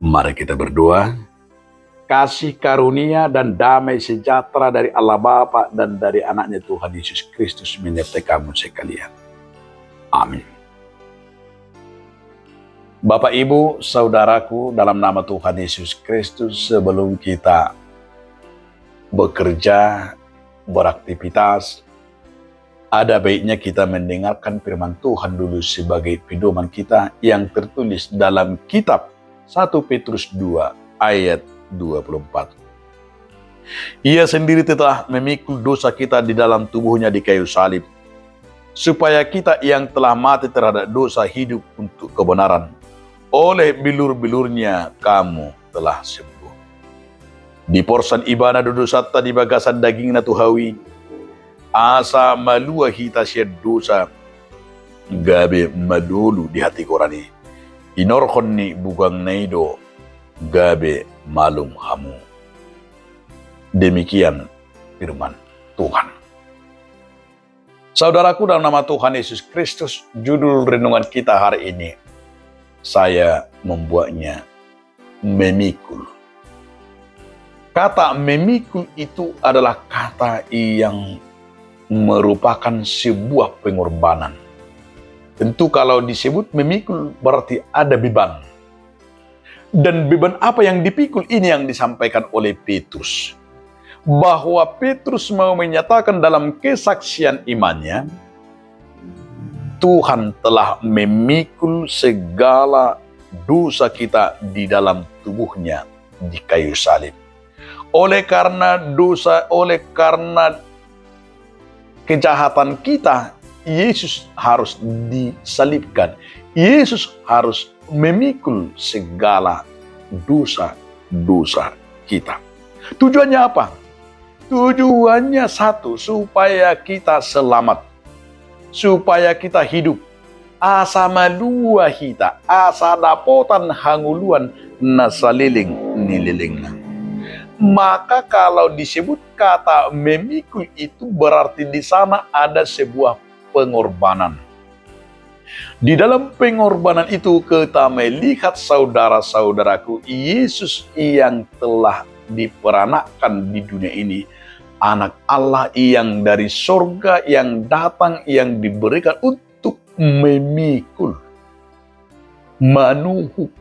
Mari kita berdoa. Kasih karunia dan damai sejahtera dari Allah Bapa dan dari anaknya Tuhan Yesus Kristus menyertai kamu sekalian. Amin. Bapak, Ibu, Saudaraku, dalam nama Tuhan Yesus Kristus, sebelum kita bekerja, beraktivitas, ada baiknya kita mendengarkan firman Tuhan dulu sebagai pedoman kita yang tertulis dalam kitab 1 Petrus 2 ayat 24. Ia sendiri telah memikul dosa kita di dalam tubuhnya di kayu salib, supaya kita yang telah mati terhadap dosa hidup untuk kebenaran. Oleh bilur-bilurnya kamu telah sembuh. Di porsan ibadah dudu satta di bagasan daging na tuhawi, asa malua hita siya dosa, gabe madulu di hati korani. Inorkon ni bugang naido, gabe malum hamu. Demikian firman Tuhan. Saudaraku, dalam nama Tuhan Yesus Kristus, judul renungan kita hari ini, saya membuatnya memikul. Kata memikul itu adalah kata yang merupakan sebuah pengorbanan. Tentu kalau disebut memikul berarti ada beban. Dan beban apa yang dipikul ini yang disampaikan oleh Petrus. Bahwa Petrus mau menyatakan dalam kesaksian imannya, Tuhan telah memikul segala dosa kita di dalam tubuhnya di kayu salib. Oleh karena kejahatan kita, Yesus harus disalibkan. Yesus harus memikul segala dosa-dosa kita. Tujuannya apa? Tujuannya satu, supaya kita selamat, supaya kita hidup. Asa malua hita, asa dapotan hanguluan nasaliling nililingna. Maka kalau disebut kata memikul itu berarti di sana ada sebuah pengorbanan. Di dalam pengorbanan itu kita melihat saudara-saudaraku, Yesus yang telah diperanakkan di dunia ini, anak Allah yang dari sorga yang datang, yang diberikan untuk memikul, manuhuk,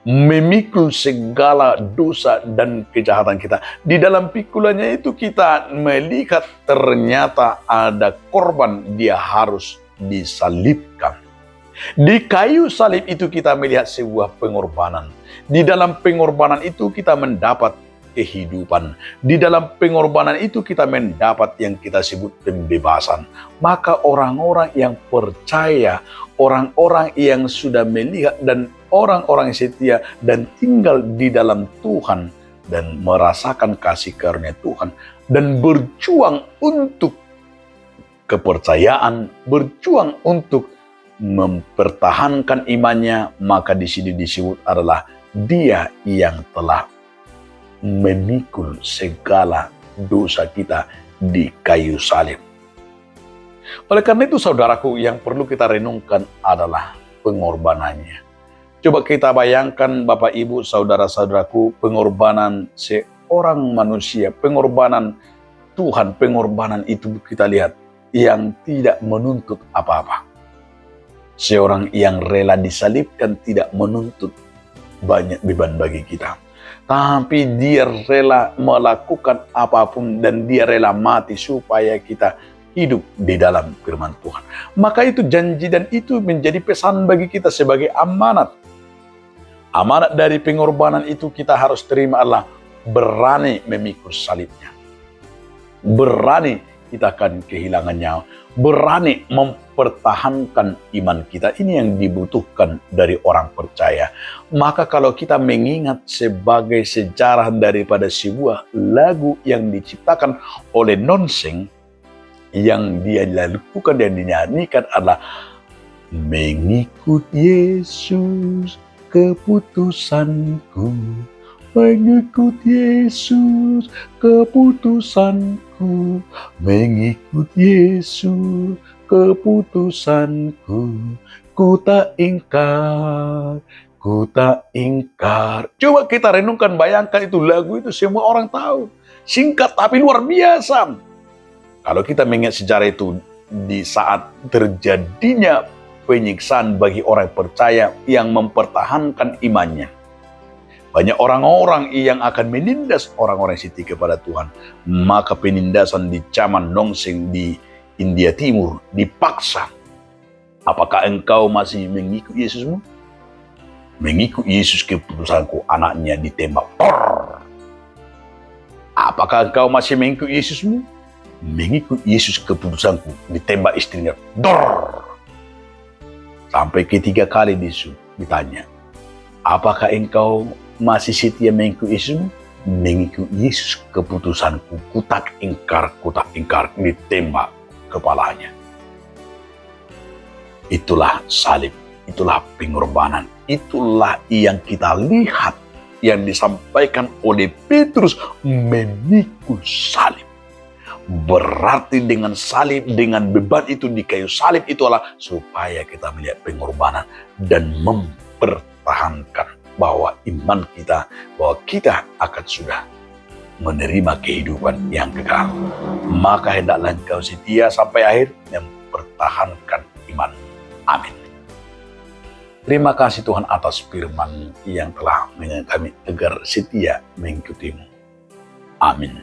memikul segala dosa dan kejahatan kita. Di dalam pikulannya itu kita melihat ternyata ada korban, dia harus disalibkan. Di kayu salib itu kita melihat sebuah pengorbanan. Di dalam pengorbanan itu kita mendapat kehidupan. Di dalam pengorbanan itu kita mendapat yang kita sebut pembebasan. Maka orang-orang yang percaya, orang-orang yang sudah melihat dan orang-orang setia dan tinggal di dalam Tuhan dan merasakan kasih karunia Tuhan dan berjuang untuk kepercayaan, berjuang untuk mempertahankan imannya, maka di sini disebut adalah dia yang telah memikul segala dosa kita di kayu salib. Oleh karena itu, saudaraku, yang perlu kita renungkan adalah pengorbanannya. Coba kita bayangkan, Bapak, Ibu, saudara-saudaraku, pengorbanan seorang manusia, pengorbanan Tuhan, pengorbanan itu kita lihat yang tidak menuntut apa-apa. Seorang yang rela disalibkan tidak menuntut banyak beban bagi kita. Tapi dia rela melakukan apapun dan dia rela mati supaya kita hidup di dalam firman Tuhan. Maka itu janji dan itu menjadi pesan bagi kita sebagai amanat. Amanat dari pengorbanan itu kita harus terima adalah berani memikul salibnya. Berani kita akan kehilangan nyawa. Berani mempertahankan iman kita. Ini yang dibutuhkan dari orang percaya. Maka kalau kita mengingat sebagai sejarah daripada sebuah lagu yang diciptakan oleh Nonseng, yang dia lakukan dan dinyanyikan adalah mengikut Yesus keputusanku, mengikut Yesus keputusanku, mengikut Yesus keputusanku, ku tak ingkar, ku tak ingkar. Coba kita renungkan, bayangkan itu lagu itu semua orang tahu. Singkat tapi luar biasa. Kalau kita mengingat sejarah itu, di saat terjadinya penyiksaan bagi orang percaya yang mempertahankan imannya, banyak orang-orang yang akan menindas orang-orang setia kepada Tuhan. Maka penindasan di zaman Nongseng di India Timur dipaksa. Apakah engkau masih mengikut Yesusmu? Mengikut Yesus keputusanku, anaknya ditembak. Apakah engkau masih mengikut Yesusmu? Mengikut Yesus keputusanku, ditembak istrinya. Sampai ketiga kali ditanya, apakah engkau masih setia mengikut Yesusmu? Mengikut Yesus keputusanku, kutak ingkar, ditembak kepalanya. Itulah salib, itulah pengorbanan, itulah yang kita lihat yang disampaikan oleh Petrus, memikul salib. Berarti dengan salib, dengan beban itu di kayu salib itulah supaya kita melihat pengorbanan dan mempertahankan bahwa iman kita, bahwa kita akan sudah menerima kehidupan yang kekal. Maka hendaklah engkau setia sampai akhir dan mempertahankan iman. Amin. Terima kasih Tuhan atas firman yang telah mengingatkan kami agar setia mengikutimu. Amin.